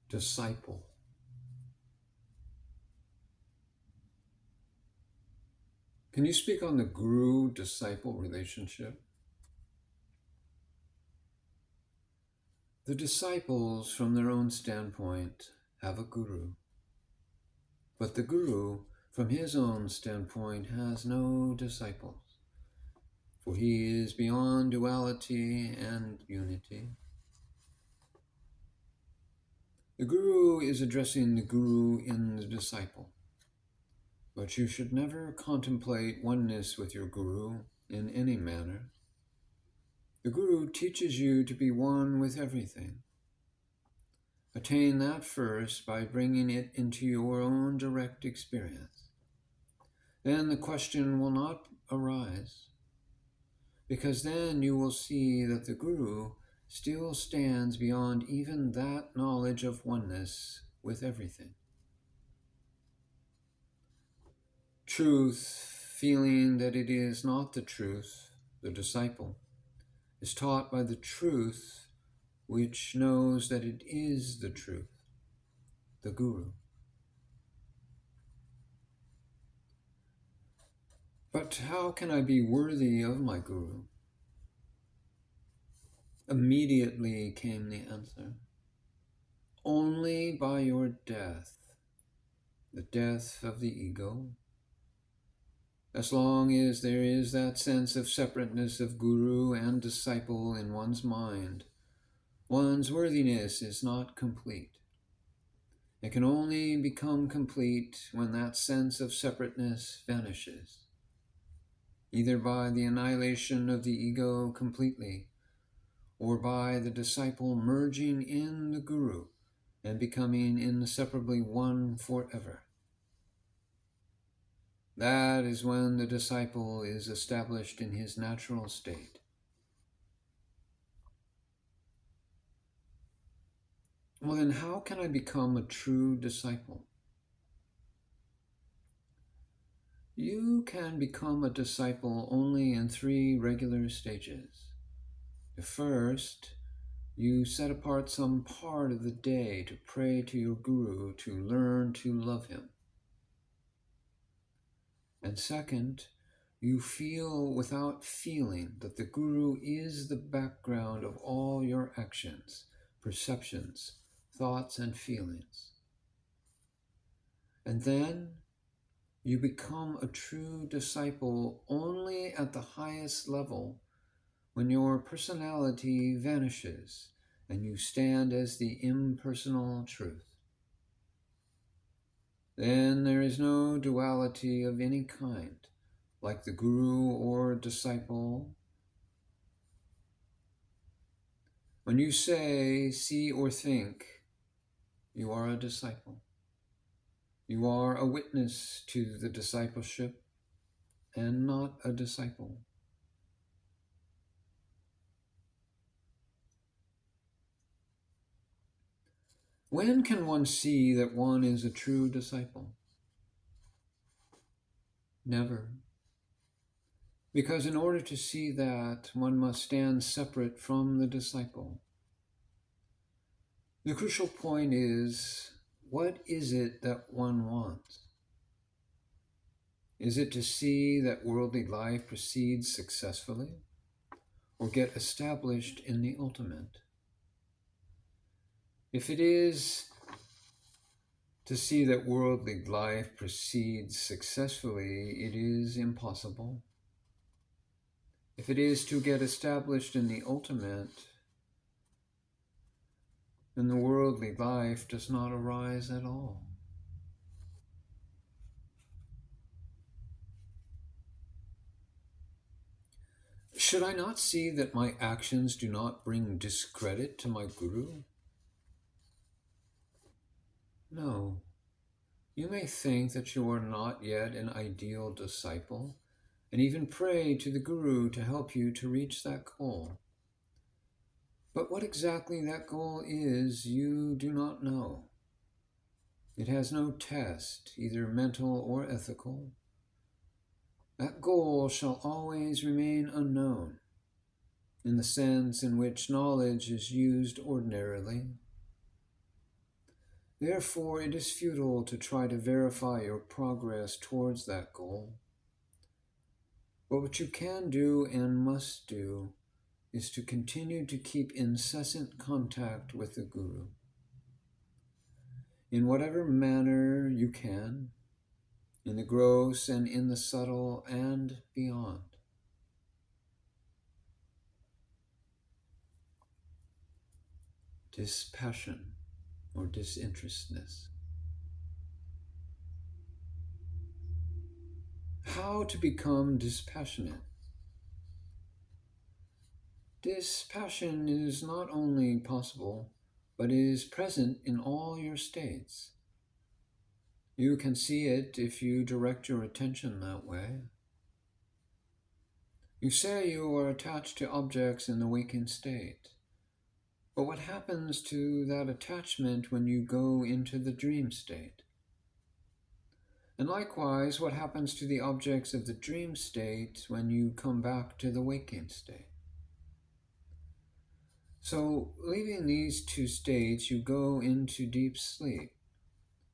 disciple. Can you speak on the guru-disciple relationship? The disciples, from their own standpoint, have a guru. But the guru, from his own standpoint, has no disciples. For he is beyond duality and unity. The guru is addressing the guru in the disciple. But you should never contemplate oneness with your guru in any manner. The guru teaches you to be one with everything. Attain that first by bringing it into your own direct experience. Then the question will not arise, because then you will see that the guru still stands beyond even that knowledge of oneness with everything. Truth, feeling that it is not the truth, the disciple, is taught by the truth which knows that it is the truth, the guru. But how can I be worthy of my guru? Immediately came the answer. Only by your death, the death of the ego. As long as there is that sense of separateness of guru and disciple in one's mind, one's worthiness is not complete. It can only become complete when that sense of separateness vanishes, either by the annihilation of the ego completely, or by the disciple merging in the guru and becoming inseparably one forever. That is when the disciple is established in his natural state. Well, then how can I become a true disciple? You can become a disciple only in 3 regular stages. The first, you set apart some part of the day to pray to your guru to learn to love him. And second, you feel without feeling that the guru is the background of all your actions, perceptions, thoughts, and feelings. And then you become a true disciple only at the highest level when your personality vanishes and you stand as the impersonal truth. Then there is no duality of any kind, like the guru or disciple. When you say, see, or think, you are a disciple. You are a witness to the discipleship and not a disciple. When can one see that one is a true disciple? Never. Because in order to see that, one must stand separate from the disciple. The crucial point is, what is it that one wants? Is it to see that worldly life proceeds successfully, or get established in the ultimate? If it is to see that worldly life proceeds successfully, it is impossible. If it is to get established in the ultimate, then the worldly life does not arise at all. Should I not see that my actions do not bring discredit to my guru? No. You may think that you are not yet an ideal disciple, and even pray to the guru to help you to reach that goal. But what exactly that goal is, you do not know. It has no test, either mental or ethical. That goal shall always remain unknown, in the sense in which knowledge is used ordinarily. Therefore, it is futile to try to verify your progress towards that goal. But what you can do and must do is to continue to keep incessant contact with the Guru in whatever manner you can, in the gross and in the subtle and beyond. Dispassion or disinterestedness. How to become dispassionate? Dispassion is not only possible, but is present in all your states. You can see it if you direct your attention that way. You say you are attached to objects in the waking state, but what happens to that attachment when you go into the dream state? And likewise, what happens to the objects of the dream state when you come back to the waking state? So, leaving these two states, you go into deep sleep,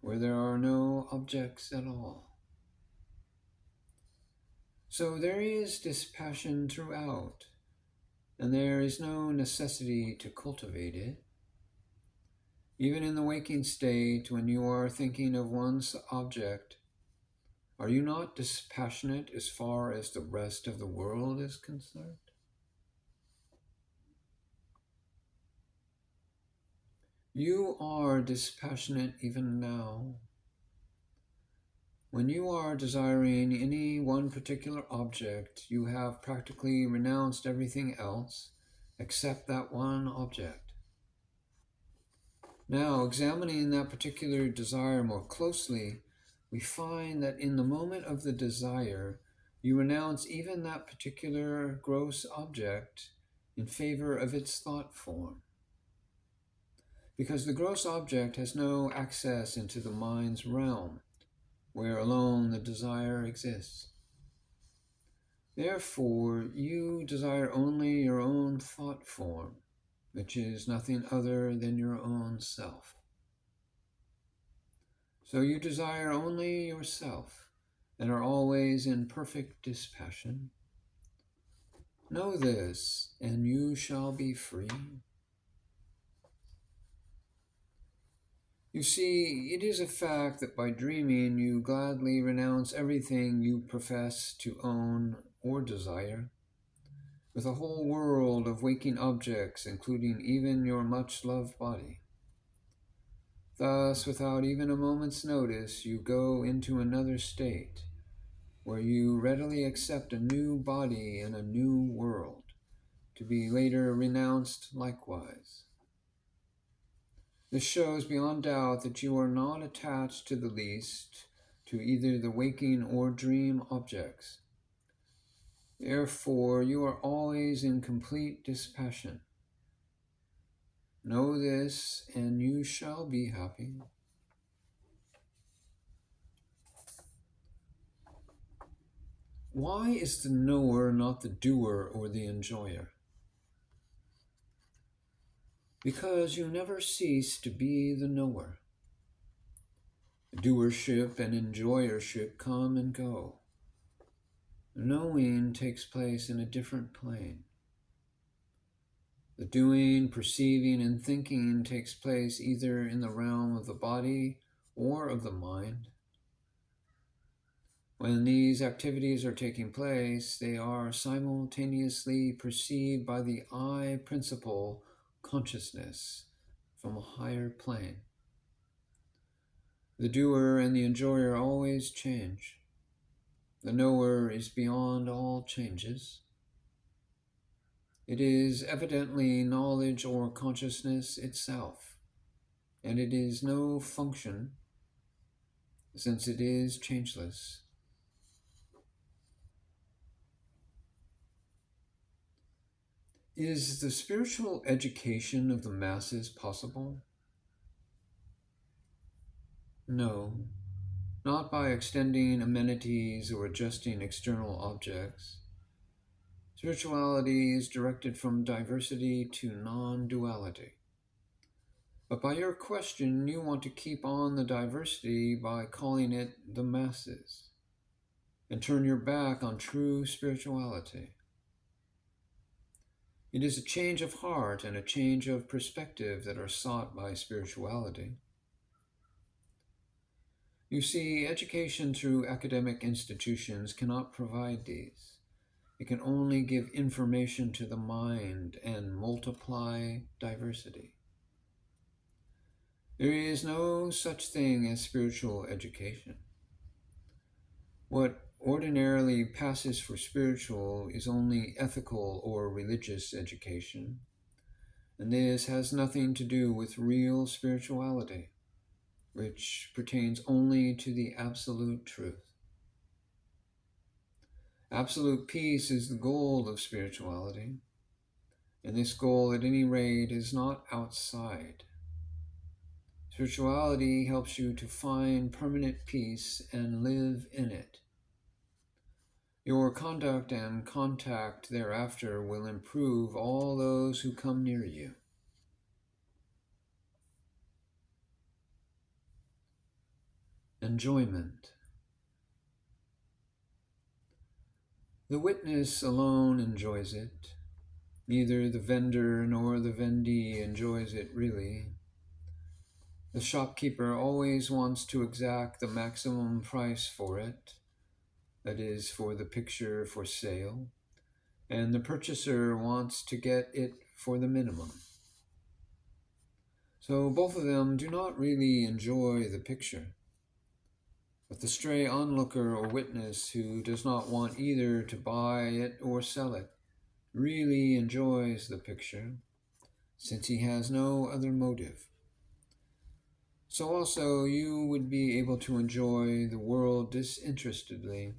where there are no objects at all. So there is dispassion throughout, and there is no necessity to cultivate it. Even in the waking state, when you are thinking of one's object, are you not dispassionate as far as the rest of the world is concerned? You are dispassionate even now. When you are desiring any one particular object, you have practically renounced everything else except that one object. Now, examining that particular desire more closely, we find that in the moment of the desire, you renounce even that particular gross object in favor of its thought form. Because the gross object has no access into the mind's realm, where alone the desire exists. Therefore, you desire only your own thought form, which is nothing other than your own self. So you desire only yourself and are always in perfect dispassion. Know this, and you shall be free. You see, it is a fact that by dreaming you gladly renounce everything you profess to own or desire, with a whole world of waking objects, including even your much-loved body. Thus, without even a moment's notice, you go into another state, where you readily accept a new body and a new world, to be later renounced likewise. This shows beyond doubt that you are not attached to the least to either the waking or dream objects. Therefore, you are always in complete dispassion. Know this, and you shall be happy. Why is the knower not the doer or the enjoyer? Because you never cease to be the knower. Doership and enjoyership come and go. Knowing takes place in a different plane. The doing, perceiving, and thinking takes place either in the realm of the body or of the mind. When these activities are taking place, they are simultaneously perceived by the I principle consciousness from a higher plane. The doer and the enjoyer always change. The knower is beyond all changes. It is evidently knowledge or consciousness itself, and it is no function, since it is changeless. Is the spiritual education of the masses possible? No, not by extending amenities or adjusting external objects. Spirituality is directed from diversity to non-duality. But by your question, you want to keep on the diversity by calling it the masses, and turn your back on true spirituality. It is a change of heart and a change of perspective that are sought by spirituality. You see, education through academic institutions cannot provide these. It can only give information to the mind and multiply diversity. There is no such thing as spiritual education. What ordinarily passes for spiritual is only ethical or religious education, and this has nothing to do with real spirituality, which pertains only to the absolute truth. Absolute peace is the goal of spirituality, and this goal, at any rate, is not outside. Spirituality helps you to find permanent peace and live in it. Your conduct and contact thereafter will improve all those who come near you. Enjoyment. The witness alone enjoys it. Neither the vendor nor the vendee enjoys it really. The shopkeeper always wants to exact the maximum price for it, that is, for the picture for sale, and the purchaser wants to get it for the minimum. So both of them do not really enjoy the picture. But the stray onlooker or witness who does not want either to buy it or sell it really enjoys the picture, since he has no other motive. So also you would be able to enjoy the world disinterestedly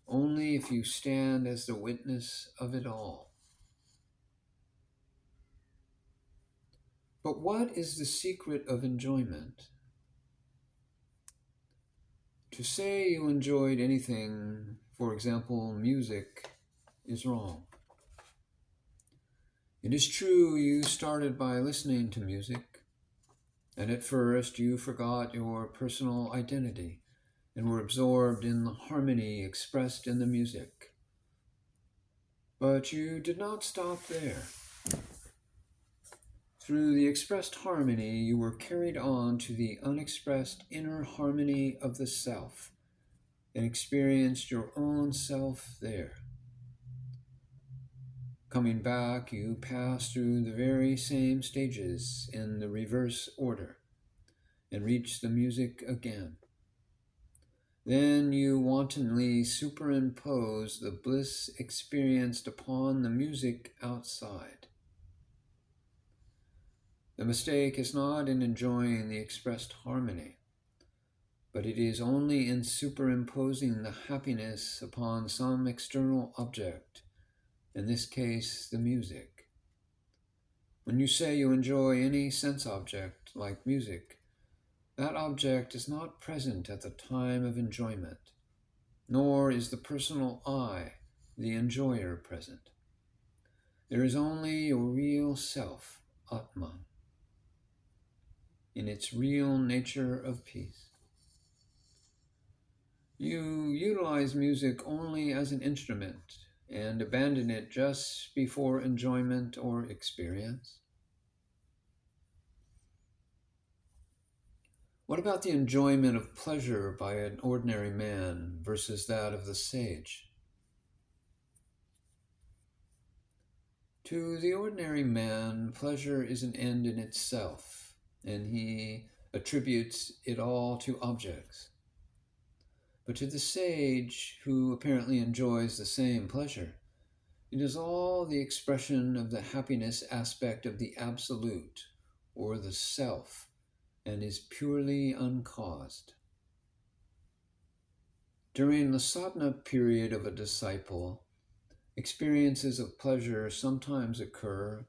only if you stand as the witness of it all. But what is the secret of enjoyment? To say you enjoyed anything, for example, music, is wrong. It is true you started by listening to music, and at first you forgot your personal identity and were absorbed in the harmony expressed in the music. But you did not stop there. Through the expressed harmony, you were carried on to the unexpressed inner harmony of the self and experienced your own self there. Coming back, you pass through the very same stages in the reverse order and reach the music again. Then you wantonly superimpose the bliss experienced upon the music outside. The mistake is not in enjoying the expressed harmony, but it is only in superimposing the happiness upon some external object, in this case the music. When you say you enjoy any sense object, like music, that object is not present at the time of enjoyment, nor is the personal I, the enjoyer, present. There is only your real self, Atman, in its real nature of peace. You utilize music only as an instrument and abandon it just before enjoyment or experience. What about the enjoyment of pleasure by an ordinary man versus that of the sage? To the ordinary man, pleasure is an end in itself, and he attributes it all to objects. But to the sage, who apparently enjoys the same pleasure, it is all the expression of the happiness aspect of the absolute, or the self, and is purely uncaused. During the sadhana period of a disciple, experiences of pleasure sometimes occur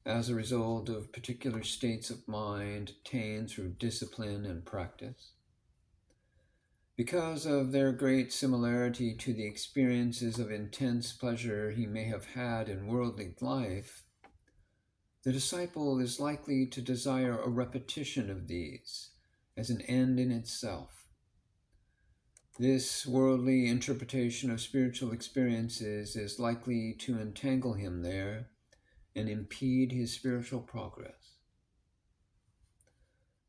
as a result of particular states of mind attained through discipline and practice. Because of their great similarity to the experiences of intense pleasure he may have had in worldly life, The disciple is likely to desire a repetition of these as an end in itself. This worldly interpretation of spiritual experiences is likely to entangle him there and impede his spiritual progress.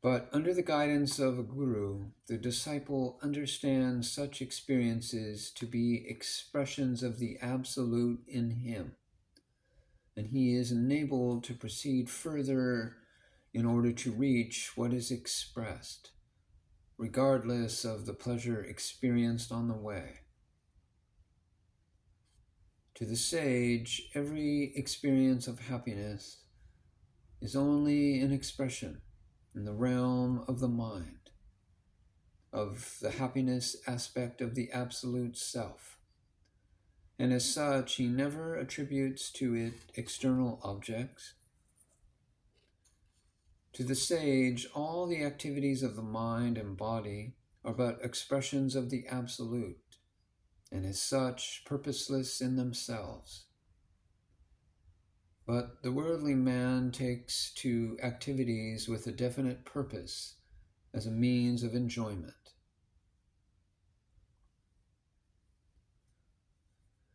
But under the guidance of a guru, the disciple understands such experiences to be expressions of the absolute in him, and he is enabled to proceed further in order to reach what is expressed, regardless of the pleasure experienced on the way. To the sage, every experience of happiness is only an expression in the realm of the mind, of the happiness aspect of the absolute self, and as such he never attributes to it external objects. To the sage, all the activities of the mind and body are but expressions of the absolute, and as such purposeless in themselves. But the worldly man takes to activities with a definite purpose as a means of enjoyment.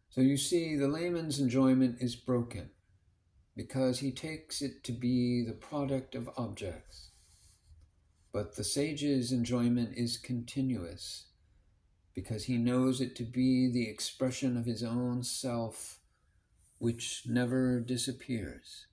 So you see, the layman's enjoyment is broken because he takes it to be the product of objects. But the sage's enjoyment is continuous because he knows it to be the expression of his own self, which never disappears.